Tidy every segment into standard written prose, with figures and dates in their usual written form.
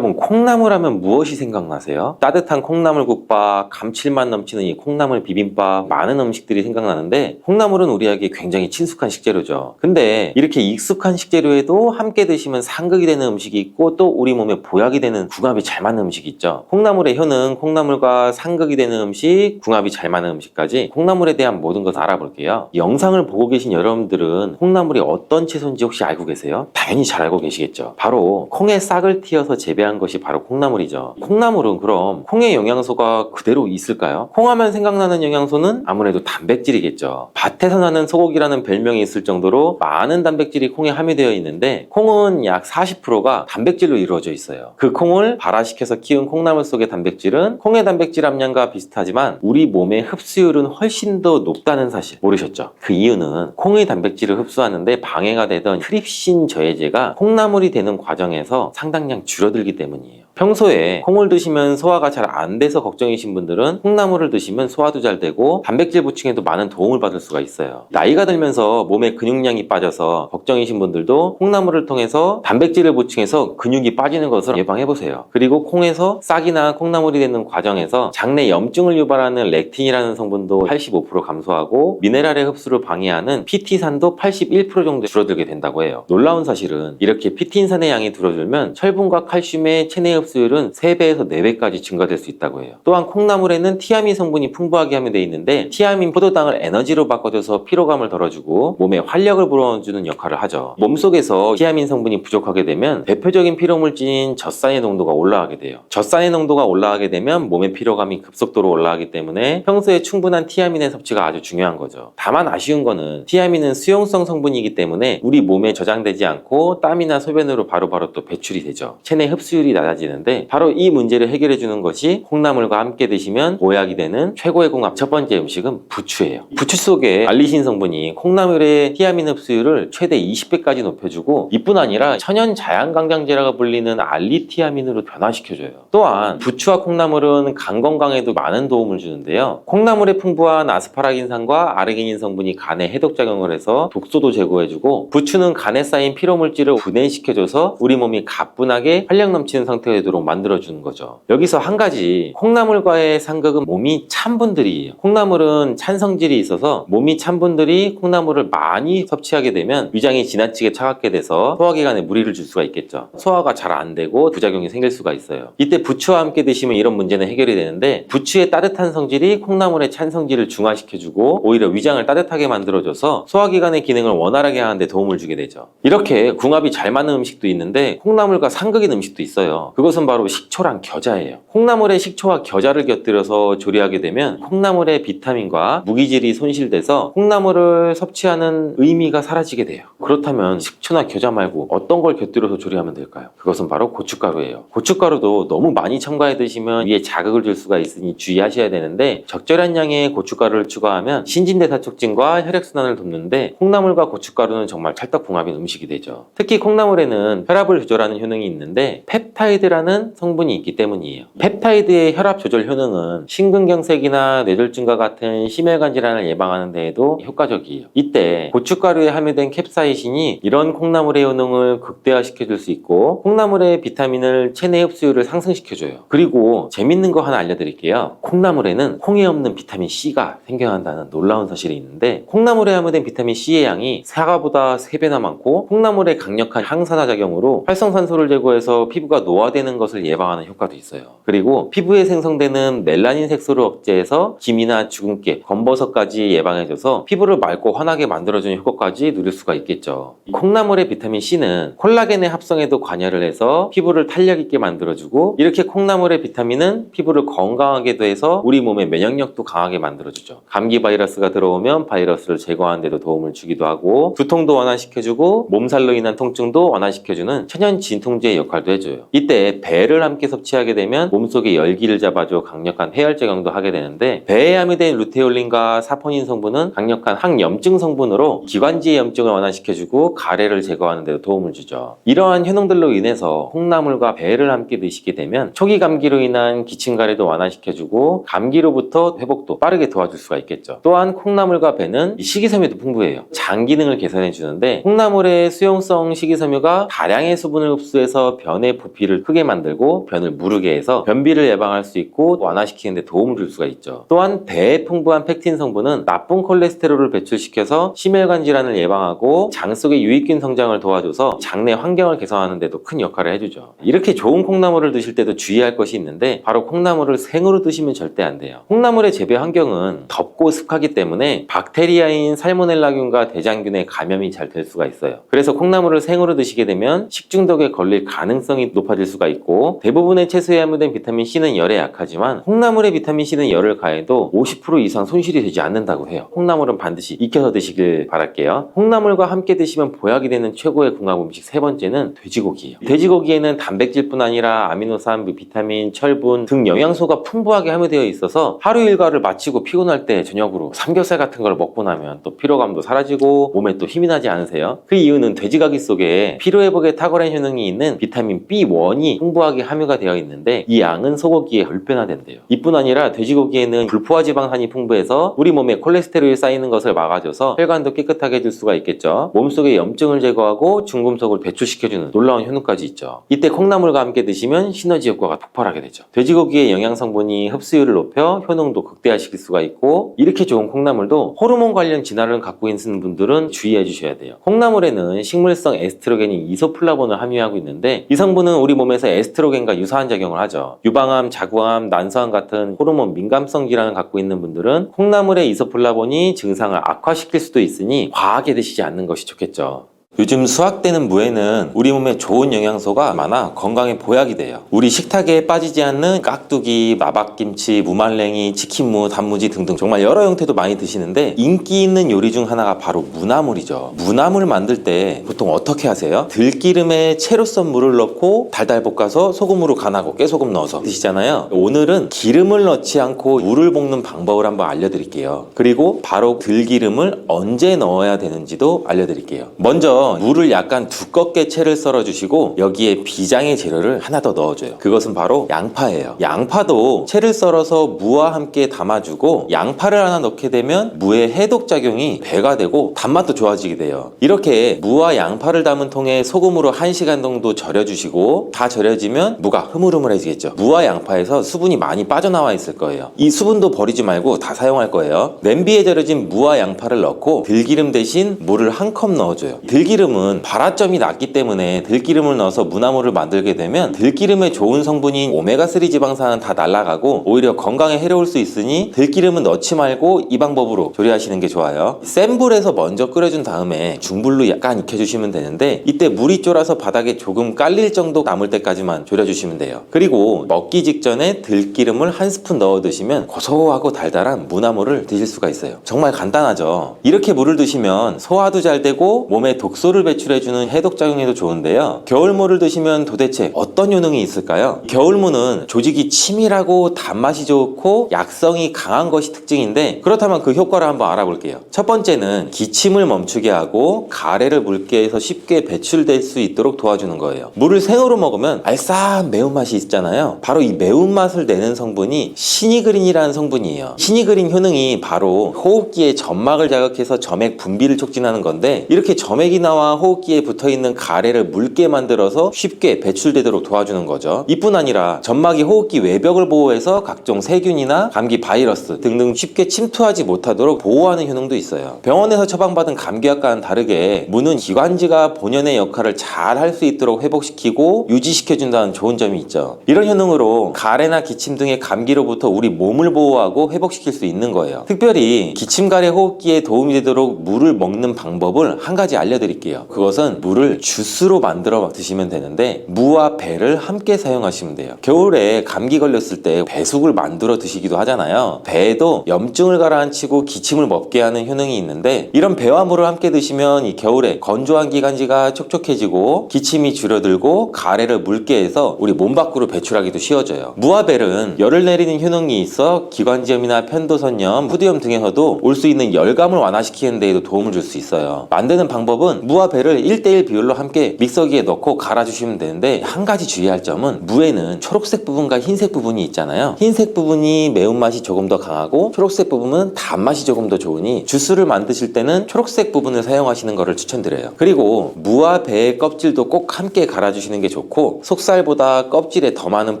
여러분, 콩나물 하면 무엇이 생각나세요? 따뜻한 콩나물국밥, 감칠맛 넘치는 이 콩나물 비빔밥, 많은 음식들이 생각나는데 콩나물은 우리에게 굉장히 친숙한 식재료죠. 근데 이렇게 익숙한 식재료에도 함께 드시면 상극이 되는 음식이 있고 또 우리 몸에 보약이 되는 궁합이 잘 맞는 음식이 있죠. 콩나물의 효능, 콩나물과 상극이 되는 음식, 궁합이 잘 맞는 음식까지 콩나물에 대한 모든 것을 알아볼게요. 영상을 보고 계신 여러분들은 콩나물이 어떤 채소인지 혹시 알고 계세요? 당연히 잘 알고 계시겠죠. 바로 콩의 싹을 틔어서 재배한 것이 바로 콩나물이죠. 콩나물은 그럼 콩의 영양소가 그대로 있을까요? 콩하면 생각나는 영양소는 아무래도 단백질이겠죠. 밭에서 나는 소고기라는 별명이 있을 정도로 많은 단백질이 콩에 함유되어 있는데 콩은 약 40%가 단백질로 이루어져 있어요. 그 콩을 발화시켜서 키운 콩나물 속의 단백질은 콩의 단백질 함량과 비슷하지만 우리 몸의 흡수율은 훨씬 더 높다는 사실 모르셨죠? 그 이유는 콩의 단백질을 흡수하는데 방해가 되던 트립신 저해제가 콩나물이 되는 과정에서 상당량 줄어들기 때문이에요. 평소에 콩을 드시면 소화가 잘 안 돼서 걱정이신 분들은 콩나물을 드시면 소화도 잘 되고 단백질 보충에도 많은 도움을 받을 수가 있어요. 나이가 들면서 몸에 근육량이 빠져서 걱정이신 분들도 콩나물을 통해서 단백질을 보충해서 근육이 빠지는 것을 예방해보세요. 그리고 콩에서 싹이나 콩나물이 되는 과정에서 장내 염증을 유발하는 렉틴이라는 성분도 85% 감소하고 미네랄의 흡수를 방해하는 피티산도 81% 정도 줄어들게 된다고 해요. 놀라운 사실은 이렇게 피틴산의 양이 줄어들면 철분과 칼슘의 체내 흡수율은 3배에서 4배까지 증가될 수 있다고 해요. 또한 콩나물에는 티아민 성분이 풍부하게 함유되어 있는데 티아민 포도당을 에너지로 바꿔줘서 피로감을 덜어주고 몸에 활력을 불어넣어주는 역할을 하죠. 몸속에서 티아민 성분이 부족하게 되면 대표적인 피로물질인 젖산의 농도가 올라가게 돼요. 젖산의 농도가 올라가게 되면 몸의 피로감이 급속도로 올라가기 때문에 평소에 충분한 티아민의 섭취가 아주 중요한 거죠. 다만 아쉬운 거는 티아민은 수용성 성분이기 때문에 우리 몸에 저장되지 않고 땀이나 소변으로 바로바로 또 배출이 되죠. 체내 흡수율이 낮아지는데 바로 이 문제를 해결해 주는 것이 콩나물과 함께 드시면 보약이 되는 최고의 궁합 첫 번째 음식은 부추예요. 부추 속에 알리신 성분이 콩나물의 티아민 흡수율을 최대 20배까지 높여주고 이뿐 아니라 천연 자양강장제라고 불리는 알리티아민으로 변화시켜줘요. 또한 부추와 콩나물은 간 건강에도 많은 도움을 주는데요. 콩나물에 풍부한 아스파라긴산과 아르기닌 성분이 간에 해독작용을 해서 독소도 제거해주고 부추는 간에 쌓인 피로물질을 분해시켜줘서 우리 몸이 가뿐하게 활력 넘치는 상태가 되도록 만들어주는 거죠. 여기서 한 가지, 콩나물과의 상극은 몸이 찬 분들이에요. 콩나물은 찬 성질이 있어서 몸이 찬 분들이 콩나물을 많이 섭취하게 되면 위장이 지나치게 차갑게 돼서 소화기관에 무리를 줄 수가 있겠죠. 소화가 잘 안 되고 부작용이 생길 수가 있어요. 이때 부추와 함께 드시면 이런 문제는 해결이 되는데 부추의 따뜻한 성질이 콩나물의 찬 성질을 중화시켜주고 오히려 위장을 따뜻하게 만들어줘서 소화기관의 기능을 원활하게 하는 데 도움을 주게 되죠. 이렇게 궁합이 잘 맞는 음식도 있는데 콩나물과 상극인 음식도 있어요. 그것은 바로 식초랑 겨자예요. 콩나물에 식초와 겨자를 곁들여서 조리하게 되면 콩나물의 비타민과 무기질이 손실돼서 콩나물을 섭취하는 의미가 사라지게 돼요. 그렇다면 식초나 겨자 말고 어떤 걸 곁들여서 조리하면 될까요? 그것은 바로 고춧가루예요. 고춧가루도 너무 많이 첨가해 드시면 위에 자극을 줄 수가 있으니 주의하셔야 되는데 적절한 양의 고춧가루를 추가하면 신진대사 촉진과 혈액순환을 돕는데 콩나물과 고춧가루는 정말 찰떡궁합인 음식이 되죠. 특히 콩나물에는 혈압을 조절하는 효능이 있는데 펩타이드라는 성분이 있기 때문이에요. 펩타이드의 혈압 조절 효능은 심근경색이나 뇌졸중과 같은 심혈관 질환을 예방하는 데에도 효과적이에요. 이때 고춧가루에 함유된 캡사이신이 이런 콩나물의 효능을 극대화시켜줄 수 있고 콩나물의 비타민을 체내 흡수율을 상승시켜줘요. 그리고 재밌는 거 하나 알려드릴게요. 콩나물에는 콩에 없는 비타민 C가 생겨난다는 놀라운 사실이 있는데 콩나물에 함유된 비타민 C의 양이 사과보다 3배나 많고 콩나물의 강력한 항산화 작용으로 활성산소를 제거해서 피부가 노화되는 것을 예방하는 효과도 있어요. 그리고 피부에 생성되는 멜라닌 색소를 억제해서 기미나 주근깨, 검버섯까지 예방해줘서 피부를 맑고 환하게 만들어주는 효과까지 누릴 수가 있겠죠. 콩나물의 비타민 C는 콜라겐의 합성에도 관여를 해서 피부를 탄력 있게 만들어주고 이렇게 콩나물의 비타민은 피부를 건강하게도 해서 우리 몸의 면역력도 강하게 만들어주죠. 감기 바이러스가 들어오면 바이러스를 제거하는 데도 도움을 주기도 하고 두통도 완화시켜주고 몸살로 인한 통증도 완화시켜주는 천연 진통제의 역할도 해줘요. 이때 배를 함께 섭취하게 되면 몸속의 열기를 잡아줘 강력한 해열 작용도 하게 되는데 배에 함유된 루테올린과 사포닌 성분은 강력한 항염증 성분으로 기관지의 염증을 완화시켜주고 가래를 제거하는 데도 도움을 주죠. 이러한 효능들로 인해서 콩나물과 배를 함께 드시게 되면 초기 감기로 인한 기침 가래도 완화시켜주고 감기로부터 회복도 빠르게 도와줄 수가 있겠죠. 또한 콩나물과 배는 식이섬유도 풍부해요. 장 기능을 개선해 주는데 콩나물의 수용성 식이섬유가 다량의 수분을 흡수해서 변의 부피 부피를 크게 만들고 변을 무르게 해서 변비를 예방할 수 있고 완화시키는 데 도움을 줄 수가 있죠. 또한 배에 풍부한 펙틴 성분은 나쁜 콜레스테롤을 배출시켜서 심혈관 질환을 예방하고 장 속의 유익균 성장을 도와줘서 장내 환경을 개선하는 데도 큰 역할을 해주죠. 이렇게 좋은 콩나물을 드실 때도 주의할 것이 있는데 바로 콩나물을 생으로 드시면 절대 안 돼요. 콩나물의 재배 환경은 덥고 습하기 때문에 박테리아인 살모넬라균과 대장균의 감염이 잘 될 수가 있어요. 그래서 콩나물을 생으로 드시게 되면 식중독에 걸릴 가능성이 높아질 수가 있고, 대부분의 채소에 함유된 비타민C는 열에 약하지만 콩나물의 비타민C는 열을 가해도 50% 이상 손실이 되지 않는다고 해요. 콩나물은 반드시 익혀서 드시길 바랄게요. 콩나물과 함께 드시면 보약이 되는 최고의 궁합 음식 세 번째는 돼지고기예요. 돼지고기에는 단백질뿐 아니라 아미노산, 비타민, 철분 등 영양소가 풍부하게 함유되어 있어서 하루 일과를 마치고 피곤할 때 저녁으로 삼겹살 같은 걸 먹고 나면 또 피로감도 사라지고 몸에 또 힘이 나지 않으세요? 그 이유는 돼지고기 속에 피로회복에 탁월한 효능이 있는 비타민 B1이 풍부하게 함유가 되어 있는데 이 양은 소고기에 10배나 된대요. 이뿐 아니라 돼지고기에는 불포화 지방산이 풍부해서 우리 몸에 콜레스테롤이 쌓이는 것을 막아줘서 혈관도 깨끗하게 해줄 수가 있겠죠. 몸속의 염증을 제거하고 중금속을 배출시켜주는 놀라운 효능까지 있죠. 이때 콩나물과 함께 드시면 시너지 효과가 폭발하게 되죠. 돼지고기의 영양 성분이 흡수율을 높여 효능도 극대화시킬 수가 있고, 이렇게 좋은 콩나물도 호르몬 관련 진화를 갖고 있는 분들은 주의해 주셔야 돼요. 콩나물에는 식물성 에스트로겐인 이소플라본을 함유하고 있는데 이 성분은 우리 몸에서 에스트로겐과 유사한 작용을 하죠. 유방암, 자궁암, 난소암 같은 호르몬 민감성 질환을 갖고 있는 분들은 콩나물의 이소플라본이 증상을 악화시킬 수도 있으니 과하게 드시지 않는 것이 좋겠죠. 요즘 수확되는 무에는 우리 몸에 좋은 영양소가 많아 건강에 보약이 돼요. 우리 식탁에 빠지지 않는 깍두기, 마박김치, 무말랭이, 치킨무, 단무지 등등 정말 여러 형태도 많이 드시는데 인기 있는 요리 중 하나가 바로 무나물이죠. 무나물 만들 때 보통 어떻게 하세요? 들기름에 채로 썬 물을 넣고 달달 볶아서 소금으로 간하고 깨소금 넣어서 드시잖아요. 오늘은 기름을 넣지 않고 물을 볶는 방법을 한번 알려드릴게요. 그리고 바로 들기름을 언제 넣어야 되는지도 알려드릴게요. 먼저 물을 약간 두껍게 채를 썰어 주시고 여기에 비장의 재료를 하나 더 넣어줘요. 그것은 바로 양파예요. 양파도 채를 썰어서 무와 함께 담아주고 양파를 하나 넣게 되면 무의 해독작용이 배가 되고 단맛도 좋아지게 돼요. 이렇게 무와 양파를 담은 통에 소금으로 1시간 정도 절여주시고 다 절여지면 무가 흐물흐물해지겠죠. 무와 양파에서 수분이 많이 빠져나와 있을 거예요. 이 수분도 버리지 말고 다 사용할 거예요. 냄비에 절여진 무와 양파를 넣고 들기름 대신 물을 한 컵 넣어줘요. 들기름은 발화점이 낮기 때문에 들기름을 넣어서 무나물을 만들게 되면 들기름에 좋은 성분인 오메가3 지방산은 다 날아가고 오히려 건강에 해로울 수 있으니 들기름은 넣지 말고 이 방법으로 조리하시는 게 좋아요. 센 불에서 먼저 끓여준 다음에 중불로 약간 익혀주시면 되는데 이때 물이 쫄아서 바닥에 조금 깔릴 정도 남을 때까지만 졸여주시면 돼요. 그리고 먹기 직전에 들기름을 한 스푼 넣어 드시면 고소하고 달달한 무나물을 드실 수가 있어요. 정말 간단하죠. 이렇게 물을 드시면 소화도 잘 되고 몸에 독소를 배출해주는 해독작용에도 좋은데요. 겨울무를 드시면 도대체 어떤 효능이 있을까요? 겨울무는 조직이 치밀하고 단맛이 좋고 약성이 강한 것이 특징인데 그렇다면 그 효과를 한번 알아볼게요. 첫 번째는 기침을 멈추게 하고 가래를 묽게 해서 쉽게 배출될 수 있도록 도와주는 거예요. 물을 생으로 먹으면 알싸한 매운맛이 있잖아요. 바로 이 매운맛을 내는 성분이 시니그린이라는 성분이에요. 시니그린 효능이 바로 호흡기의 점막을 자극해서 점액 분비를 촉진하는 건데 이렇게 점액이 나와 호흡기에 붙어있는 가래를 묽게 만들어서 쉽게 배출되도록 도와주는 거죠. 이뿐 아니라 점막이 호흡기 외벽을 보호해서 각종 세균이나 감기 바이러스 등등 쉽게 침투하지 못하도록 보호하는 효능도 있어요. 병원에서 처방받은 감기약과는 다르게 무는 기관지가 본연의 역할을 잘 할 수 있도록 회복시키고 유지시켜준다는 좋은 점이 있죠. 이런 효능으로 가래나 기침 등의 감기로부터 우리 몸을 보호하고 회복시킬 수 있는 거예요. 특별히 기침 가래 호흡기에 도움이 되도록 물을 먹는 방법을 한 가지 알려드릴게요. 그것은 물을 주스로 만들어 드시면 되는데 무와 배를 함께 사용하시면 돼요. 겨울에 감기 걸렸을 때 배숙을 만들어 드시기도 하잖아요. 배에도 염증을 가라앉히고 기침을 멈게 하는 효능이 있는데 이런 배와 물을 함께 드시면 이 겨울에 건조한 기관지가 촉촉해지고 기침이 줄어들고 가래를 묽게 해서 우리 몸 밖으로 배출하기도 쉬워져요. 무와 벨은 열을 내리는 효능이 있어 기관지염이나 편도선염, 후두염 등에서도 올 수 있는 열감을 완화시키는 데에도 도움을 줄 수 있어요. 만드는 방법은 무와 배를 1대1 비율로 함께 믹서기에 넣고 갈아주시면 되는데, 한 가지 주의할 점은 무에는 초록색 부분과 흰색 부분이 있잖아요. 흰색 부분이 매운맛이 조금 더 강하고 초록색 부분은 단맛이 조금 더 좋으니 주스를 만드실 때는 초록색 부분을 사용하시는 것을 추천드려요. 그리고 무와 배의 껍질도 꼭 함께 갈아주시는 게 좋고, 속살보다 껍질에 더 많은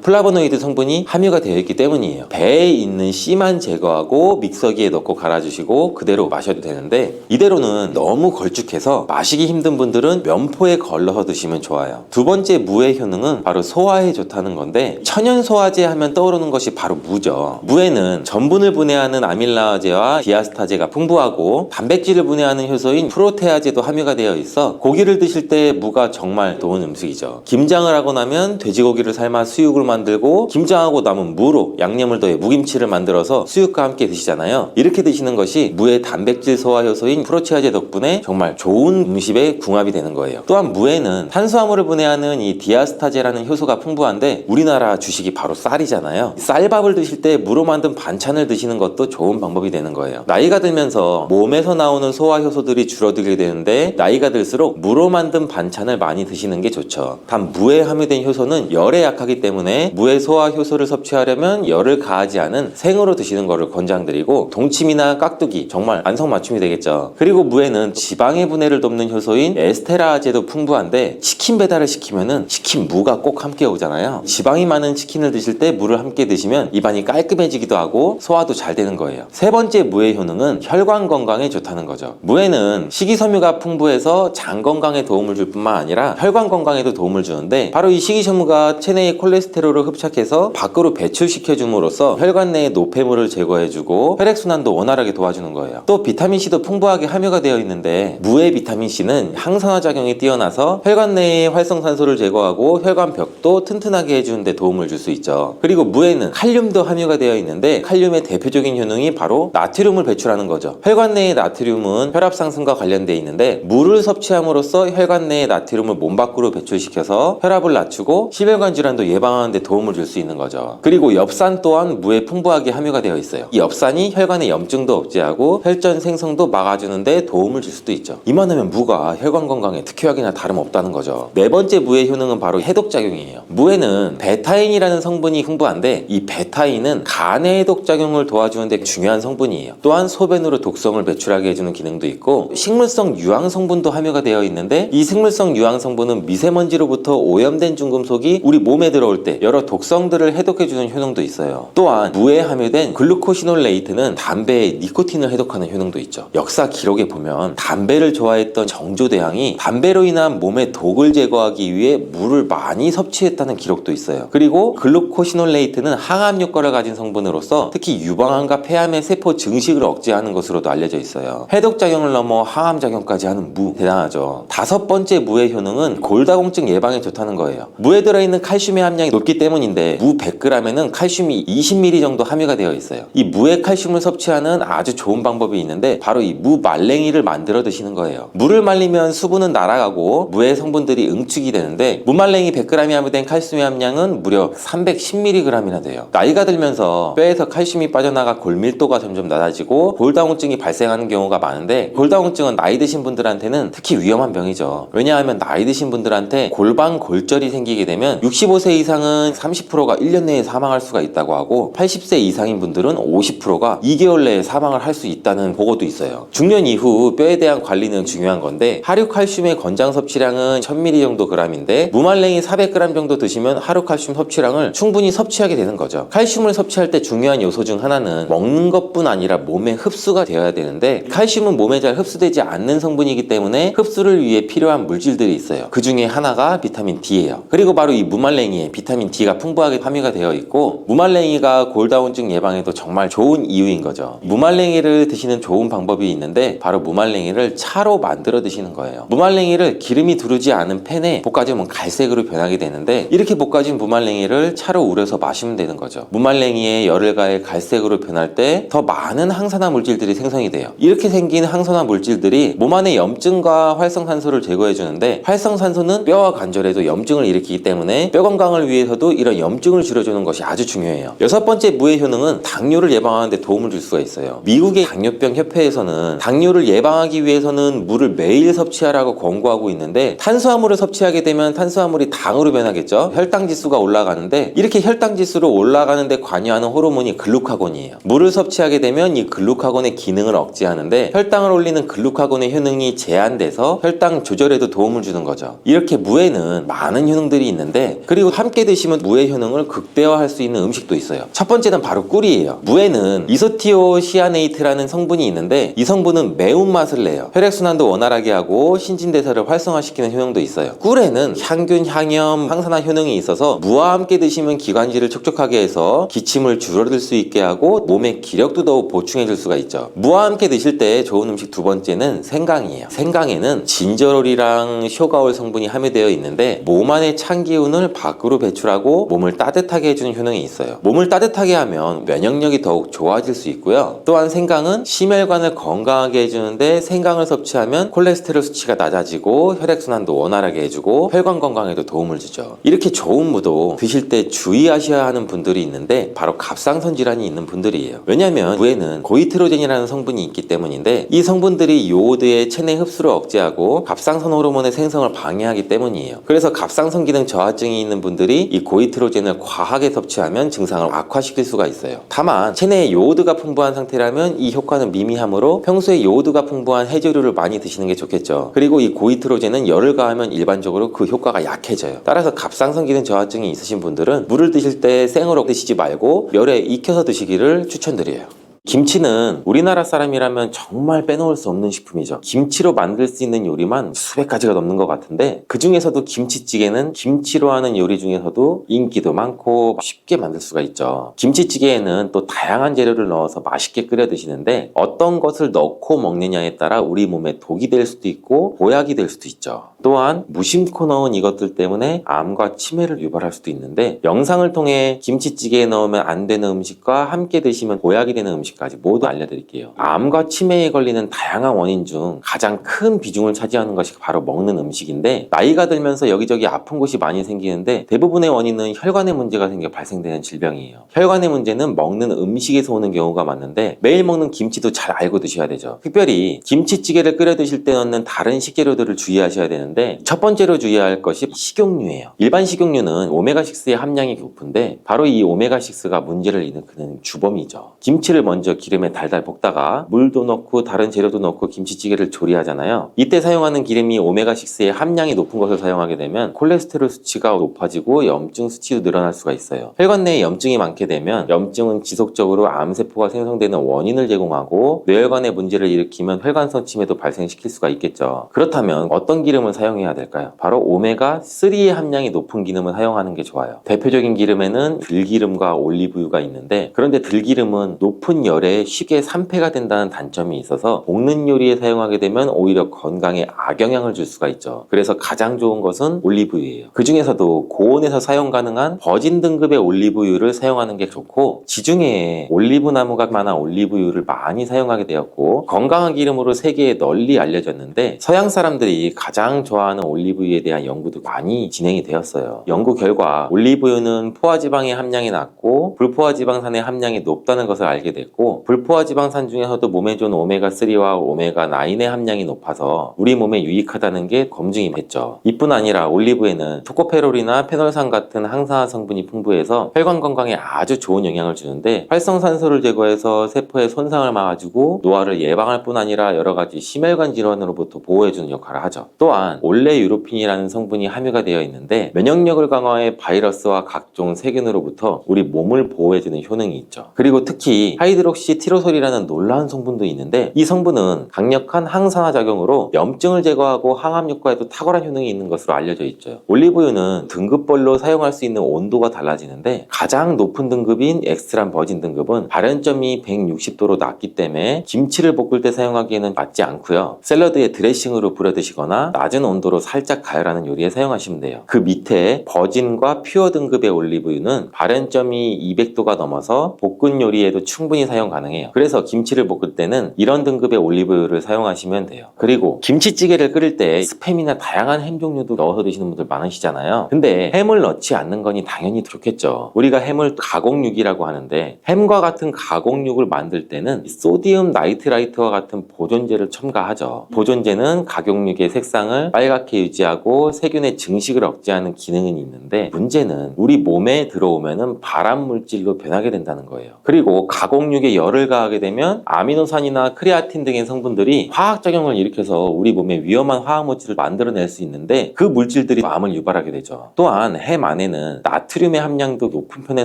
플라보노이드 성분이 함유가 되어 있기 때문이에요. 배에 있는 씨만 제거하고 믹서기에 넣고 갈아주시고 그대로 마셔도 되는데, 이대로는 너무 걸쭉해서 마시기 힘든 분들은 면포에 걸러서 드시면 좋아요. 두 번째 무의 효능은 바로 소화에 좋다는 건데, 천연 소화제 하면 떠오르는 것이 바로 무죠. 무에는 전분을 분해하는 아밀라제와 디아스타제가 풍부하고 단백질을 분해하는 효소인 프로테아제도 함유가 되어 있어 고기를 드실 때 무가 정말 좋은 음식이죠. 김장을 하고 나면 돼지고기를 삶아 수육을 만들고, 김장하고 남은 무로 양념을 더해 무김치를 만들어서 수육과 함께 드시잖아요. 이렇게 드시는 것이 무의 단백질 소화 효소인 프로테아제 덕분에 정말 좋은 음식에 궁합이 되는 거예요. 또한 무에는 탄수화물을 분해하는 이 디아스타제라는 효소가 풍부한데, 우리나라 주식이 바로 쌀이잖아요. 쌀밥을 드실 때 무로 만든 반찬을 드시는 것도 좋은 방법이 되는 거예요. 나이가 들면서 몸에서 나오는 소화 효소들이 줄어들게 되는데, 나이가 들수록 무로 만든 반찬을 많이 드시는 게 좋죠. 단 무에 함유된 효소는 열에 약하기 때문에 무의 소화 효소를 섭취하려면 열을 가하지 않은 생으로 드시는 것을 권장드리고, 동치미나 깍두기 정말 안성맞춤이 되겠죠. 그리고 무에는 지방의 분해를 돕는 효소인 에스테라제도 풍부한데, 치킨 배달을 시키면은 치킨 무가 꼭 함께 오잖아요. 지방이 많은 치킨을 드실 때 무를 함께 드시면 입안이 깔끔해지기도 하고 소화도 잘 되는 거예요. 세 번째 무의 효능은 혈관 건강에 좋다는 거죠. 무에는 식이섬유가 풍부해서 장 건강에 도움을 줄 뿐만 아니라 혈관 건강에도 도움을 주는데, 바로 이 식이섬유가 체내의 콜레스테롤을 흡착해서 밖으로 배출시켜 줌으로써 혈관 내의 노폐물을 제거해주고 혈액순환도 원활하게 도와주는 거예요. 또 비타민C도 풍부하게 함유가 되어 있는데, 무의 비타민C는 항산화 작용이 뛰어나서 혈관 내의 활성산소를 제거하고 혈관 벽도 튼튼하게 해주는 데 도움을 줄 수 있죠. 그리고 무에는 칼륨도 함유가 되어 있는데, 칼륨의 대표적인 효능이 바로 나트륨을 배출하는 거죠. 혈관 내의 나트륨은 혈압 상승과 관련되어 있는데, 무를 섭취함으로써 혈관 내의 나트륨을 몸 밖으로 배출시켜서 혈압을 낮추고 심혈관 질환도 예방하는 데 도움을 줄 수 있는 거죠. 그리고 엽산 또한 무에 풍부하게 함유가 되어 있어요. 이 엽산이 혈관의 염증도 억제하고 혈전 생성도 막아주는 데 도움을 줄 수도 있죠. 이만하면 무가 혈관 건강에 특효약이나 다름없다는 거죠. 네 번째 무의 효능은 바로 해독작용이에요. 무에는 베타인이라는 성분이 풍부한데, 이 베타인은 간의 해독작용을 도와주는 데 중요한 성분이에요. 또한 소변으로 독성을 배출하게 해주는 기능도 있고, 식물성 유황 성분도 함유가 되어 있는데, 이 식물성 유황 성분은 미세먼지로부터 오염된 중금속이 우리 몸에 들어올 때 여러 독성들을 해독해주는 효능도 있어요. 또한 무에 함유된 글루코시놀레이트는 담배의 니코틴을 해독하는 효능도 있죠. 역사 기록에 보면 담배를 좋아했던 정조대왕이 담배로 인한 몸의 독을 제거하기 위해 물을 많이 섭취했다는 기록도 있어요. 그리고 글루코시놀레이트는 항암 효과를 가진 성분으로서 특히 유방암과 폐암의 세포 증식을 억제하는 것으로도 알려져 있어요. 해독작용을 넘어 항암작용까지 하는 무, 대단하죠. 다섯 번째 무의 효능은 골다공증 예방에 좋다는 거예요. 무에 들어있는 칼슘의 함량이 높기 때문인데, 무 100g에는 칼슘이 20mg 정도 함유가 되어 있어요. 이 무의 칼슘을 섭취하는 아주 좋은 방법이 있는데, 바로 이 무 말랭이를 만들어 드시는 거예요. 무를 말리면 수분은 날아가고 무의 성분들이 응축이 되는데, 무말랭이 100g이 함유된 칼슘의 함량은 무려 310mg이나 돼요. 나이가 들면서 뼈에서 칼슘이 빠져나가 골밀도가 점점 낮아지고 골다공증이 발생하는 경우가 많은데, 골다공증은 나이 드신 분들한테는 특히 위험한 병이죠. 왜냐하면 나이 드신 분들한테 골반 골절이 생기게 되면 65세 이상은 30%가 1년 내에 사망할 수가 있다고 하고, 80세 이상인 분들은 50%가 2개월 내에 사망을 할 수 있다는 보고도 있어요. 중년 이후 뼈에 대한 관리는 중요한 건데, 하루 칼슘의 권장 섭취량은 1000mg 정도 g인데, 무말랭이 400g 정도 드시면 하루 칼슘 섭취량을 충분히 섭취하게 되는 거죠. 칼슘을 섭취할 때 중요한 요소 중 하나는 먹는 것뿐 아니라 몸에 흡수가 되어야 되는데, 칼슘은 몸에 잘 흡수되지 않는 성분이기 때문에 흡수를 위해 필요한 물질들이 있어요. 그 중에 하나가 비타민 D예요. 그리고 바로 이 무말랭이에 비타민 D가 풍부하게 함유가 되어 있고, 무말랭이가 골다공증 예방에도 정말 좋은 이유인 거죠. 무말랭이를 드시는 좋은 방법이 있는데, 바로 무말랭이를 차로 만들어 드시는 거예요. 무말랭이를 기름이 두르지 않은 팬에 볶아주면 갈색으로 변하게 되는데, 이렇게 볶아진 무말랭이를 차로 우려서 마시면 되는 거죠. 무말랭이에 열을 가해 갈색으로 변할 때 더 많은 항산화 물질들이 생성이 돼요. 이렇게 생긴 항산화 물질들이 몸 안의 염증과 활성산소를 제거해 주는데, 활성산소는 뼈와 관절에도 염증을 일으키기 때문에 뼈 건강을 위해서도 이런 염증을 줄여주는 것이 아주 중요해요. 여섯 번째 무의 효능은 당뇨를 예방하는 데 도움을 줄 수가 있어요. 미국의 당뇨병 협회에서는 당뇨를 예방하기 위해서는 무를 매일 매일 섭취하라고 권고하고 있는데 탄수화물을 섭취하게 되면 탄수화물이 당으로 변하겠죠. 혈당 지수가 올라가는데 이렇게 혈당 지수로 올라가는데 관여하는 호르몬이 글루카곤이에요. 물을 섭취하게 되면 이 글루카곤의 기능을 억제하는데 혈당을 올리는 글루카곤의 효능이 제한돼서 혈당 조절에도 도움을 주는 거죠. 이렇게 무에는 많은 효능들이 있는데 그리고 함께 드시면 무의 효능을 극대화할 수 있는 음식도 있어요. 첫 번째는 바로 꿀이에요. 무에는 이소티오시아네이트라는 성분이 있는데 이 성분은 매운맛을 내요. 혈액순환도 원활하게 하고 신진대사를 활성화시키는 효능도 있어요. 꿀에는 향균, 향염, 항산화 효능이 있어서 무와 함께 드시면 기관지를 촉촉하게 해서 기침을 줄어들 수 있게 하고 몸의 기력도 더욱 보충해 줄 수가 있죠. 무와 함께 드실 때 좋은 음식 두 번째는 생강이에요. 생강에는 진저롤이랑 쇼가올 성분이 함유되어 있는데 몸 안의 찬 기운을 밖으로 배출하고 몸을 따뜻하게 해주는 효능이 있어요. 몸을 따뜻하게 하면 면역력이 더욱 좋아질 수 있고요. 또한 생강은 심혈관을 건강하게 해주는데 생강을 섭취하면 콜레스테롤 수치가 낮아지고 혈액순환도 원활하게 해주고 혈관 건강에도 도움을 주죠. 이렇게 좋은 무도 드실 때 주의하셔야 하는 분들이 있는데 바로 갑상선 질환이 있는 분들이에요. 왜냐하면 무에는 고이트로젠이라는 성분이 있기 때문인데 이 성분들이 요오드의 체내 흡수를 억제하고 갑상선 호르몬의 생성을 방해하기 때문이에요. 그래서 갑상선 기능 저하증이 있는 분들이 이 고이트로젠을 과하게 섭취하면 증상을 악화시킬 수가 있어요. 다만 체내에 요오드가 풍부한 상태라면 이 효과는 미미하므로 평소에 요오드가 풍부한 해조류를 많이 드시는 게 좋겠죠. 그리고 이 고이트로젠은 열을 가하면 일반적으로 그 효과가 약해져요. 따라서 갑상선 기능 저하증이 있으신 분들은 물을 드실 때 생으로 드시지 말고 열에 익혀서 드시기를 추천드려요. 김치는 우리나라 사람이라면 정말 빼놓을 수 없는 식품이죠. 김치로 만들 수 있는 요리만 수백 가지가 넘는 것 같은데 그 중에서도 김치찌개는 김치로 하는 요리 중에서도 인기도 많고 쉽게 만들 수가 있죠. 김치찌개에는 또 다양한 재료를 넣어서 맛있게 끓여 드시는데 어떤 것을 넣고 먹느냐에 따라 우리 몸에 독이 될 수도 있고 보약이 될 수도 있죠. 또한 무심코 넣은 이것들 때문에 암과 치매를 유발할 수도 있는데 영상을 통해 김치찌개에 넣으면 안 되는 음식과 함께 드시면 보약이 되는 음식까지 모두 알려드릴게요. 암과 치매에 걸리는 다양한 원인 중 가장 큰 비중을 차지하는 것이 바로 먹는 음식인데 나이가 들면서 여기저기 아픈 곳이 많이 생기는데 대부분의 원인은 혈관에 문제가 생겨 발생되는 질병이에요. 혈관의 문제는 먹는 음식에서 오는 경우가 많은데 매일 먹는 김치도 잘 알고 드셔야 되죠. 특별히 김치찌개를 끓여 드실 때 넣는 다른 식재료들을 주의하셔야 되는데 첫 번째로 주의해야 할 것이 식용유예요. 일반 식용유는 오메가6의 함량이 높은데 바로 이 오메가6가 문제를 일으키는 주범이죠. 김치를 먼저 기름에 달달 볶다가 물도 넣고 다른 재료도 넣고 김치찌개를 조리하잖아요. 이때 사용하는 기름이 오메가6의 함량이 높은 것을 사용하게 되면 콜레스테롤 수치가 높아지고 염증 수치도 늘어날 수가 있어요. 혈관 내에 염증이 많게 되면 염증은 지속적으로 암세포가 생성되는 원인을 제공하고 뇌혈관에 문제를 일으키면 혈관성 치매도 발생시킬 수가 있겠죠. 그렇다면 어떤 기름을 사용해야 될까요? 바로 오메가3의 함량이 높은 기름을 사용하는 게 좋아요. 대표적인 기름에는 들기름과 올리브유가 있는데 그런데 들기름은 높은 열에 쉽게 산패가 된다는 단점이 있어서 볶는 요리에 사용하게 되면 오히려 건강에 악영향을 줄 수가 있죠. 그래서 가장 좋은 것은 올리브유예요. 그 중에서도 고온에서 사용 가능한 버진 등급의 올리브유를 사용하는 게 좋고 지중해에 올리브나무가 많아 올리브유를 많이 사용하게 되었고 건강한 기름으로 세계에 널리 알려졌는데 서양 사람들이 가장 좋아하는 올리브유에 대한 연구도 많이 진행이 되었어요. 연구 결과 올리브유는 포화지방의 함량이 낮고 불포화지방산의 함량이 높다는 것을 알게 됐고 불포화지방산 중에서도 몸에 좋은 오메가3와 오메가9의 함량이 높아서 우리 몸에 유익하다는 게 검증이 됐죠. 이뿐 아니라 올리브에는 토코페롤이나 페놀산 같은 항산화 성분이 풍부해서 혈관 건강에 아주 좋은 영향을 주는데 활성산소를 제거해서 세포의 손상을 막아주고 노화를 예방할 뿐 아니라 여러 가지 심혈관 질환으로부터 보호해주는 역할을 하죠. 또한 올레유로핀이라는 성분이 함유가 되어 있는데 면역력을 강화해 바이러스와 각종 세균으로부터 우리 몸을 보호해주는 효능이 있죠. 그리고 특히 하이드록시 티로솔이라는 놀라운 성분도 있는데 이 성분은 강력한 항산화 작용으로 염증을 제거하고 항암 효과에도 탁월한 효능이 있는 것으로 알려져 있죠. 올리브유는 등급별로 사용할 수 있는 온도가 달라지는데 가장 높은 등급인 엑스트라 버진 등급은 발연점이 160도로 낮기 때문에 김치를 볶을 때 사용하기에는 맞지 않고요. 샐러드에 드레싱으로 뿌려 드시거나 낮은 온도로 살짝 가열하는 요리에 사용하시면 돼요. 그 밑에 버진과 퓨어 등급의 올리브유는 발연점이 200도가 넘어서 볶은 요리에도 충분히 사용 사용 가능해요. 그래서 김치를 볶을 때는 이런 등급의 올리브유를 사용하시면 돼요. 그리고 김치찌개를 끓일 때 스팸이나 다양한 햄 종류도 넣어서 드시는 분들 많으시잖아요. 근데 햄을 넣지 않는 거니 당연히 좋겠죠. 우리가 햄을 가공육이라고 하는데 햄과 같은 가공육을 만들 때는 소디움 나이트라이트와 같은 보존제를 첨가하죠. 보존제는 가공육의 색상을 빨갛게 유지하고 세균의 증식을 억제하는 기능은 있는데 문제는 우리 몸에 들어오면은 발암 물질로 변하게 된다는 거예요. 그리고 가공육에 열을 가하게 되면 아미노산이나 크레아틴 등의 성분들이 화학작용을 일으켜서 우리 몸에 위험한 화학물질을 만들어낼 수 있는데 그 물질들이 암을 유발하게 되죠. 또한 햄 안에는 나트륨의 함량도 높은 편에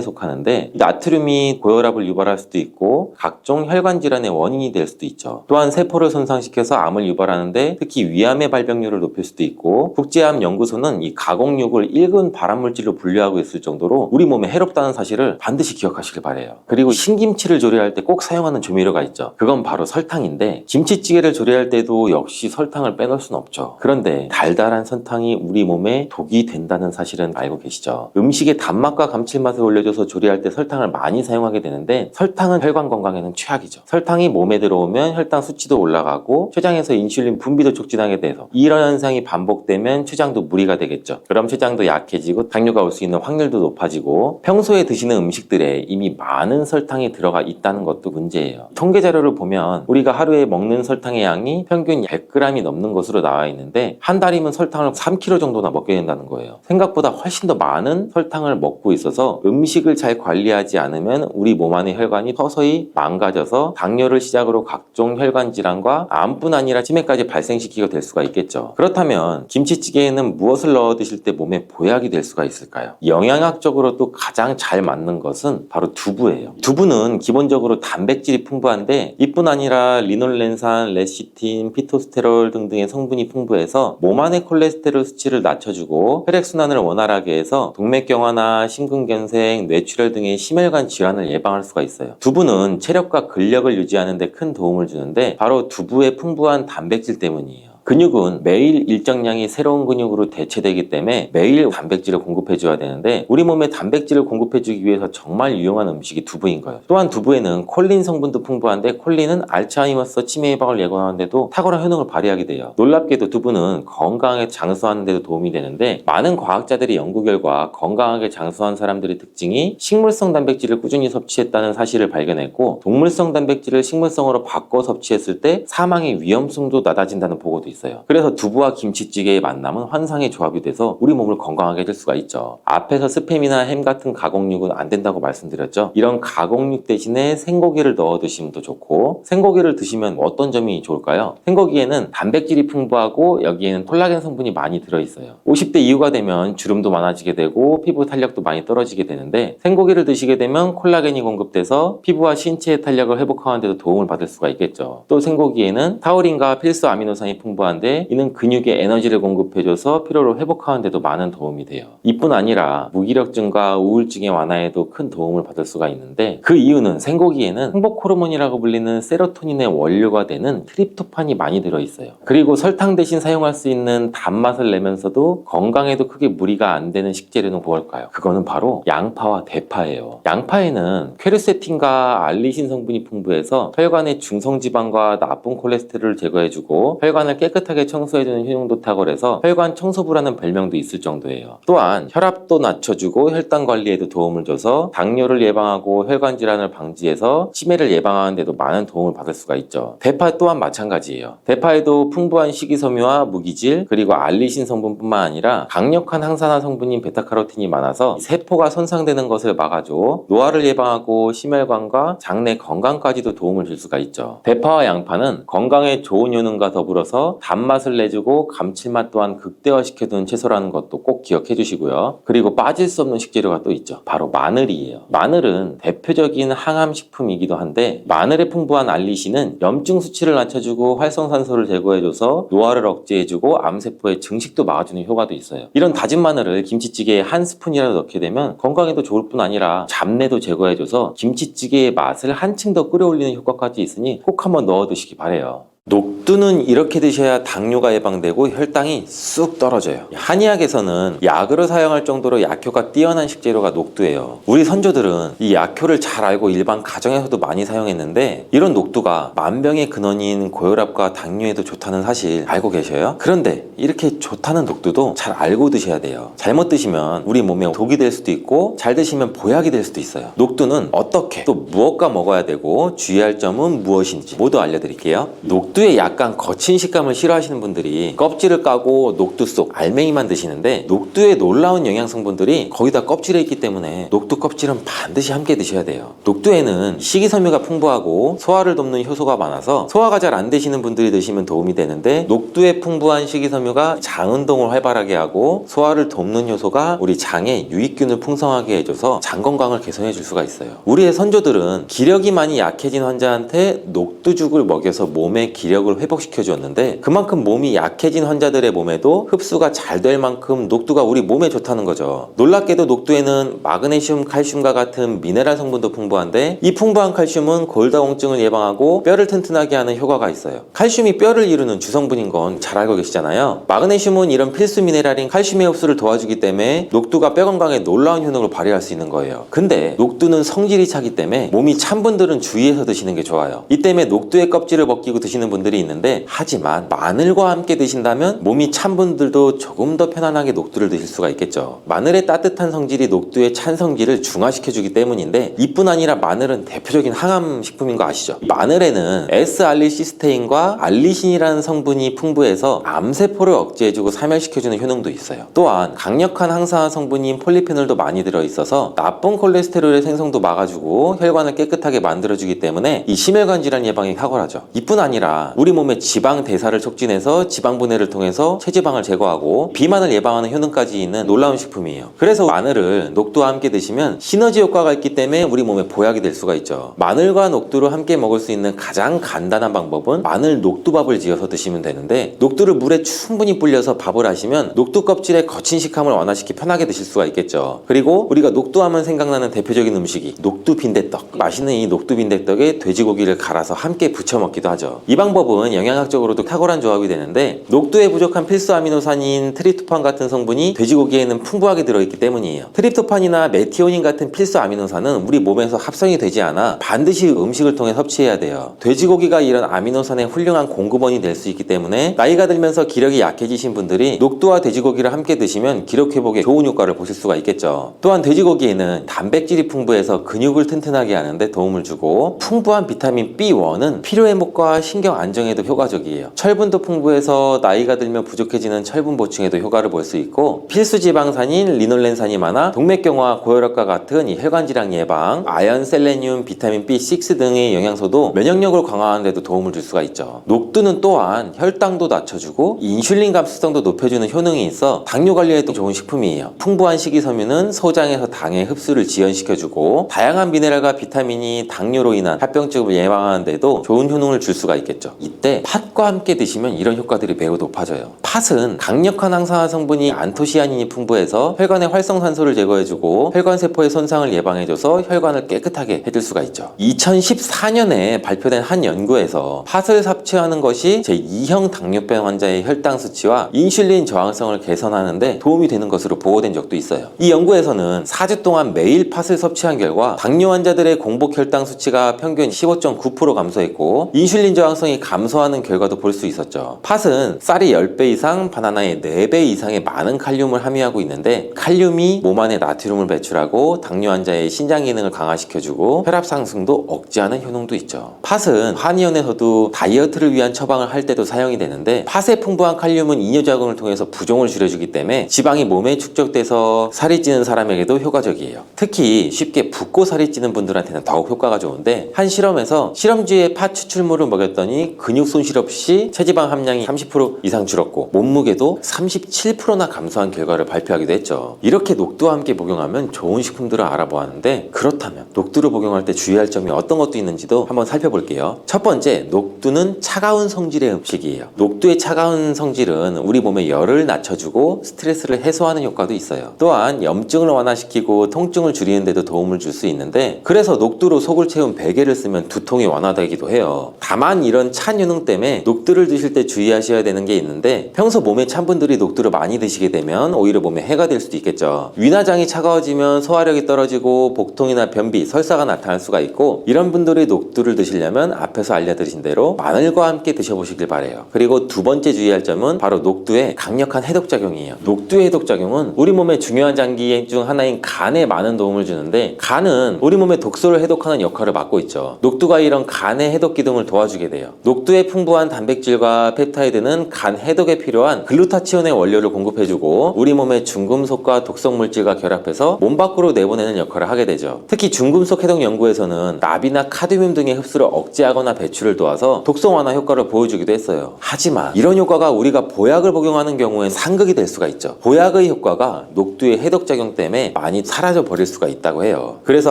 속하는데 나트륨이 고혈압을 유발할 수도 있고 각종 혈관 질환의 원인이 될 수도 있죠. 또한 세포를 손상시켜서 암을 유발하는데 특히 위암의 발병률을 높일 수도 있고 국제암연구소는 이 가공육을 1군 발암물질로 분류하고 있을 정도로 우리 몸에 해롭다는 사실을 반드시 기억하시길 바래요. 그리고 신김치를 조리할 때 꼭 사용하는 조미료가 있죠. 그건 바로 설탕인데 김치찌개를 조리할 때도 역시 설탕을 빼놓을 수는 없죠. 그런데 달달한 설탕이 우리 몸에 독이 된다는 사실은 알고 계시죠? 음식의 단맛과 감칠맛을 올려줘서 조리할 때 설탕을 많이 사용하게 되는데 설탕은 혈관 건강에는 최악이죠. 설탕이 몸에 들어오면 혈당 수치도 올라가고 췌장에서 인슐린 분비도 촉진하게 돼서 이런 현상이 반복되면 췌장도 무리가 되겠죠. 그럼 췌장도 약해지고 당뇨가 올 수 있는 확률도 높아지고 평소에 드시는 음식들에 이미 많은 설탕이 들어가 있다는 것도 문제예요. 통계 자료를 보면 우리가 하루에 먹는 설탕의 양이 평균 100g이 넘는 것으로 나와 있는데 한 달이면 설탕을 3kg 정도나 먹게 된다는 거예요. 생각보다 훨씬 더 많은 설탕을 먹고 있어서 음식을 잘 관리하지 않으면 우리 몸 안의 혈관이 서서히 망가져서 당뇨를 시작으로 각종 혈관 질환과 암뿐 아니라 치매까지 발생시키게 될 수가 있겠죠. 그렇다면 김치찌개에는 무엇을 넣어 드실 때 몸에 보약이 될 수가 있을까요? 영양학적으로 또 가장 잘 맞는 것은 바로 두부예요. 두부는 기본적으로 단백질이 풍부한데 이뿐 아니라 리놀렌산, 레시틴, 피토스테롤 등등의 성분이 풍부해서 몸 안의 콜레스테롤 수치를 낮춰주고 혈액순환을 원활하게 해서 동맥경화나 심근경색, 뇌출혈 등의 심혈관 질환을 예방할 수가 있어요. 두부는 체력과 근력을 유지하는 데 큰 도움을 주는데 바로 두부의 풍부한 단백질 때문이에요. 근육은 매일 일정량이 새로운 근육으로 대체되기 때문에 매일 단백질을 공급해줘야 되는데 우리 몸에 단백질을 공급해주기 위해서 정말 유용한 음식이 두부인 거예요. 또한 두부에는 콜린 성분도 풍부한데 콜린은 알츠하이머스 치매 예방을 예고하는 데도 탁월한 효능을 발휘하게 돼요. 놀랍게도 두부는 건강하게 장수하는 데도 도움이 되는데 많은 과학자들이 연구 결과 건강하게 장수한 사람들의 특징이 식물성 단백질을 꾸준히 섭취했다는 사실을 발견했고 동물성 단백질을 식물성으로 바꿔 섭취했을 때 사망의 위험성도 낮아진다는 보고도 있어요. 그래서 두부와 김치찌개의 만남은 환상의 조합이 돼서 우리 몸을 건강하게 해줄 수가 있죠. 앞에서 스팸이나 햄 같은 가공육은 안 된다고 말씀드렸죠. 이런 가공육 대신에 생고기를 넣어 드시면 더 좋고 생고기를 드시면 어떤 점이 좋을까요? 생고기에는 단백질이 풍부하고 여기에는 콜라겐 성분이 많이 들어있어요. 50대 이후가 되면 주름도 많아지게 되고 피부 탄력도 많이 떨어지게 되는데 생고기를 드시게 되면 콜라겐이 공급돼서 피부와 신체의 탄력을 회복하는 데도 도움을 받을 수가 있겠죠. 또 생고기에는 타우린과 필수 아미노산이 풍부한데 이는 근육에 에너지를 공급해줘서 피로를 회복하는 데도 많은 도움이 돼요. 이뿐 아니라 무기력증과 우울증의 완화에도 큰 도움을 받을 수가 있는데 그 이유는 생고기에는 행복 호르몬이라고 불리는 세로토닌의 원료가 되는 트립토판이 많이 들어있어요. 그리고 설탕 대신 사용할 수 있는 단맛을 내면서도 건강에도 크게 무리가 안 되는 식재료는 무엇일까요? 그거는 바로 양파와 대파예요. 양파에는 퀘르세틴과 알리신 성분이 풍부해서 혈관의 중성지방과 나쁜 콜레스테롤을 제거해주고 혈관을 깨끗하게 청소해주는 효능도 탁월해서 혈관 청소부라는 별명도 있을 정도예요. 또한 혈압도 낮춰주고 혈당 관리에도 도움을 줘서 당뇨를 예방하고 혈관 질환을 방지해서 치매를 예방하는 데도 많은 도움을 받을 수가 있죠. 대파 또한 마찬가지예요. 대파에도 풍부한 식이섬유와 무기질 그리고 알리신 성분뿐만 아니라 강력한 항산화 성분인 베타카로틴이 많아서 세포가 손상되는 것을 막아줘 노화를 예방하고 심혈관과 장내 건강까지도 도움을 줄 수가 있죠. 대파와 양파는 건강에 좋은 효능과 더불어서 단맛을 내주고 감칠맛 또한 극대화시켜둔 채소라는 것도 꼭 기억해 주시고요. 그리고 빠질 수 없는 식재료가 또 있죠. 바로 마늘이에요. 마늘은 대표적인 항암식품이기도 한데 마늘에 풍부한 알리신은 염증 수치를 낮춰주고 활성산소를 제거해줘서 노화를 억제해주고 암세포의 증식도 막아주는 효과도 있어요. 이런 다진 마늘을 김치찌개에 한 스푼이라도 넣게 되면 건강에도 좋을 뿐 아니라 잡내도 제거해줘서 김치찌개의 맛을 한층 더 끌어올리는 효과까지 있으니 꼭 한번 넣어 드시기 바래요. 녹두는 이렇게 드셔야 당뇨가 예방되고 혈당이 쑥 떨어져요. 한의학에서는 약으로 사용할 정도로 약효가 뛰어난 식재료가 녹두예요. 우리 선조들은 이 약효를 잘 알고 일반 가정에서도 많이 사용했는데, 이런 녹두가 만병의 근원인 고혈압과 당뇨에도 좋다는 사실 알고 계셔요? 그런데 이렇게 좋다는 녹두도 잘 알고 드셔야 돼요. 잘못 드시면 우리 몸에 독이 될 수도 있고, 잘 드시면 보약이 될 수도 있어요. 녹두는 어떻게 또 무엇과 먹어야 되고 주의할 점은 무엇인지 모두 알려드릴게요. 녹두의 약간 거친 식감을 싫어하시는 분들이 껍질을 까고 녹두 속 알맹이만 드시는데, 녹두의 놀라운 영양 성분들이 거의 다 껍질에 있기 때문에 녹두 껍질은 반드시 함께 드셔야 돼요. 녹두에는 식이섬유가 풍부하고 소화를 돕는 효소가 많아서 소화가 잘 안 되시는 분들이 드시면 도움이 되는데, 녹두에 풍부한 식이섬유가 장 운동을 활발하게 하고 소화를 돕는 효소가 우리 장에 유익균을 풍성하게 해줘서 장 건강을 개선해 줄 수가 있어요. 우리의 선조들은 기력이 많이 약해진 환자한테 녹두죽을 먹여서 몸의 기력을 회복시켜 주었는데, 그만큼 몸이 약해진 환자들의 몸에도 흡수가 잘 될 만큼 녹두가 우리 몸에 좋다는 거죠. 놀랍게도 녹두에는 마그네슘, 칼슘과 같은 미네랄 성분도 풍부한데, 이 풍부한 칼슘은 골다공증을 예방하고 뼈를 튼튼하게 하는 효과가 있어요. 칼슘이 뼈를 이루는 주성분인 건 잘 알고 계시잖아요. 마그네슘은 이런 필수 미네랄인 칼슘의 흡수를 도와주기 때문에 녹두가 뼈 건강에 놀라운 효능을 발휘할 수 있는 거예요. 근데 녹두는 성질이 차기 때문에 몸이 찬 분들은 주의해서 드시는 게 좋아요. 이 때문에 녹두의 껍질을 벗기고 드시는 분들이 있는데, 하지만 마늘과 함께 드신다면 몸이 찬 분들도 조금 더 편안하게 녹두를 드실 수가 있겠죠. 마늘의 따뜻한 성질이 녹두의 찬 성질을 중화시켜주기 때문인데, 이뿐 아니라 마늘은 대표적인 항암 식품인 거 아시죠? 마늘에는 S알리시스테인과 알리신이라는 성분이 풍부해서 암세포를 억제해주고 사멸시켜주는 효능도 있어요. 또한 강력한 항산화 성분인 폴리페놀도 많이 들어있어서 나쁜 콜레스테롤의 생성도 막아주고 혈관을 깨끗하게 만들어주기 때문에 이 심혈관 질환 예방에 탁월하죠. 이뿐 아니라 우리 몸의 지방 대사를 촉진해서 지방 분해를 통해서 체지방을 제거하고 비만을 예방하는 효능까지 있는 놀라운 식품이에요. 그래서 마늘을 녹두와 함께 드시면 시너지 효과가 있기 때문에 우리 몸에 보약이 될 수가 있죠. 마늘과 녹두를 함께 먹을 수 있는 가장 간단한 방법은 마늘 녹두밥을 지어서 드시면 되는데, 녹두를 물에 충분히 불려서 밥을 하시면 녹두 껍질의 거친 식감을 완화시키 편하게 드실 수가 있겠죠. 그리고 우리가 녹두하면 생각나는 대표적인 음식이 녹두 빈대떡. 맛있는 이 녹두 빈대떡에 돼지고기를 갈아서 함께 부쳐 먹기도 하죠. 이 방법은 영양학적으로도 탁월한 조합이 되는데, 녹두에 부족한 필수 아미노산인 트립토판 같은 성분이 돼지고기에는 풍부하게 들어있기 때문이에요. 트립토판이나 메티오닌 같은 필수 아미노산은 우리 몸에서 합성이 되지 않아 반드시 음식을 통해 섭취해야 돼요. 돼지고기가 이런 아미노산의 훌륭한 공급원이 될 수 있기 때문에 나이가 들면서 기력이 약해지신 분들이 녹두와 돼지고기를 함께 드시면 기력 회복에 좋은 효과를 보실 수가 있겠죠. 또한 돼지고기에는 단백질이 풍부해서 근육을 튼튼하게 하는데 도움을 주고, 풍부한 비타민 B1은 피로회복과 신경 안정에도 효과적이에요. 철분도 풍부해서 나이가 들면 부족해지는 철분 보충에도 효과를 볼 수 있고, 필수 지방산인 리놀렌산이 많아 동맥경화, 고혈압과 같은 이 혈관질환 예방, 아연, 셀레늄, 비타민 B6 등의 영양소도 면역력을 강화하는 데도 도움을 줄 수가 있죠. 녹두는 또한 혈당도 낮춰주고 인슐린 감수성도 높여주는 효능이 있어 당뇨 관리에도 좋은 식품이에요. 풍부한 식이섬유는 소장에서 당의 흡수를 지연시켜주고, 다양한 미네랄과 비타민이 당뇨로 인한 합병증을 예방하는 데도 좋은 효능을 줄 수가 있겠죠. 이때 팥과 함께 드시면 이런 효과들이 매우 높아져요. 팥은 강력한 항산화 성분이 안토시아닌이 풍부해서 혈관의 활성산소를 제거해주고 혈관세포의 손상을 예방해줘서 혈관을 깨끗하게 해줄 수가 있죠. 2014년에 발표된 한 연구에서 팥을 섭취하는 것이 제2형 당뇨병 환자의 혈당 수치와 인슐린 저항성을 개선하는 데 도움이 되는 것으로 보고된 적도 있어요. 이 연구에서는 4주 동안 매일 팥을 섭취한 결과 당뇨 환자들의 공복 혈당 수치가 평균 15.9% 감소했고, 인슐린 저항성이 감소하는 결과도 볼 수 있었죠. 팥은 쌀이 10배 이상, 바나나의 4배 이상의 많은 칼륨을 함유하고 있는데, 칼륨이 몸 안에 나트륨을 배출하고 당뇨 환자의 신장 기능을 강화시켜주고 혈압 상승도 억제하는 효능도 있죠. 팥은 한의원에서도 다이어트를 위한 처방을 할 때도 사용이 되는데, 팥에 풍부한 칼륨은 이뇨작용을 통해서 부종을 줄여주기 때문에 지방이 몸에 축적돼서 살이 찌는 사람에게도 효과적이에요. 특히 쉽게 붓고 살이 찌는 분들한테는 더욱 효과가 좋은데, 한 실험에서 실험주에 팥 추출물을 먹였더니 근육 손실 없이 체지방 함량이 30% 이상 줄었고 몸무게도 37%나 감소한 결과를 발표하기도 했죠. 이렇게 녹두와 함께 복용하면 좋은 식품들을 알아보았는데, 그렇다면 녹두를 복용할 때 주의할 점이 어떤 것도 있는지도 한번 살펴볼게요. 첫 번째, 녹두는 차가운 성질의 음식이에요. 녹두의 차가운 성질은 우리 몸의 열을 낮춰주고 스트레스를 해소하는 효과도 있어요. 또한 염증을 완화시키고 통증을 줄이는 데도 도움을 줄 수 있는데, 그래서 녹두로 속을 채운 베개를 쓰면 두통이 완화되기도 해요. 다만 이런 찬 유능 때문에 녹두를 드실 때 주의하셔야 되는 게 있는데, 평소 몸에 찬 분들이 녹두를 많이 드시게 되면 오히려 몸에 해가 될 수도 있겠죠. 위나장이 차가워지면 소화력이 떨어지고 복통이나 변비, 설사가 나타날 수가 있고, 이런 분들이 녹두를 드시려면 앞에서 알려드린 대로 마늘과 함께 드셔보시길 바래요. 그리고 두 번째 주의할 점은 바로 녹두의 강력한 해독작용이에요. 녹두의 해독작용은 우리 몸의 중요한 장기 중 하나인 간에 많은 도움을 주는데, 간은 우리 몸의 독소를 해독하는 역할을 맡고 있죠. 녹두가 이런 간의 해독 기능을 도와주게 돼요. 녹두의 풍부한 단백질과 펩타이드는 간 해독에 필요한 글루타치온의 원료를 공급해주고, 우리 몸의 중금속과 독성 물질과 결합해서 몸 밖으로 내보내는 역할을 하게 되죠. 특히 중금속 해독 연구에서는 납이나 카드뮴 등의 흡수를 억제하거나 배출을 도와서 독성 완화 효과를 보여주기도 했어요. 하지만 이런 효과가 우리가 보약을 복용하는 경우엔 상극이 될 수가 있죠. 보약의 효과가 녹두의 해독작용 때문에 많이 사라져 버릴 수가 있다고 해요. 그래서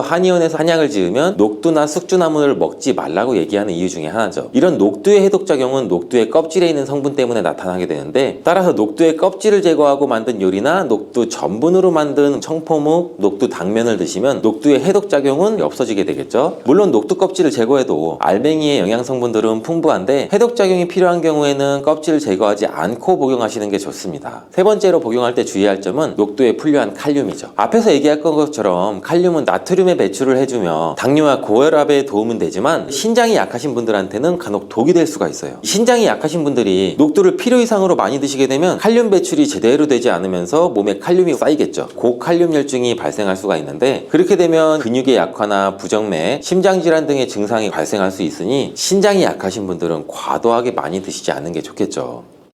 한의원에서 한약을 지으면 녹두나 숙주나물을 먹지 말라고 얘기하는 이유 중에 하나죠. 이런 녹두의 해독작용은 녹두의 껍질에 있는 성분 때문에 나타나게 되는데, 따라서 녹두의 껍질을 제거하고 만든 요리나 녹두 전분으로 만든 청포묵, 녹두 당면을 드시면 녹두의 해독작용은 없어지게 되겠죠. 물론 녹두 껍질을 제거해도 알맹이의 영양 성분들은 풍부한데, 해독작용이 필요한 경우에는 껍질을 제거하지 않고 복용하시는 게 좋습니다. 세 번째로 복용할 때 주의할 점은 녹두에 풍부한 칼륨이죠. 앞에서 얘기한 것처럼 칼륨은 나트륨의 배출을 해주며 당뇨와 고혈압에 도움은 되지만, 신장이 약하신 분들한테는 간혹 독이 될 수가 있어요. 신장이 약하신 분들이 녹두를 필요 이상으로 많이 드시게 되면 칼륨 배출이 제대로 되지 않으면서 몸에 칼륨이 쌓이겠죠. 고칼륨혈증이 발생할 수가 있는데, 그렇게 되면 근육의 약화나 부정맥, 심장질환 등의 증상이 발생할 수 있으니 신장이 약하신 분들은 과도하게 많이 드시지 않는 게 좋겠죠.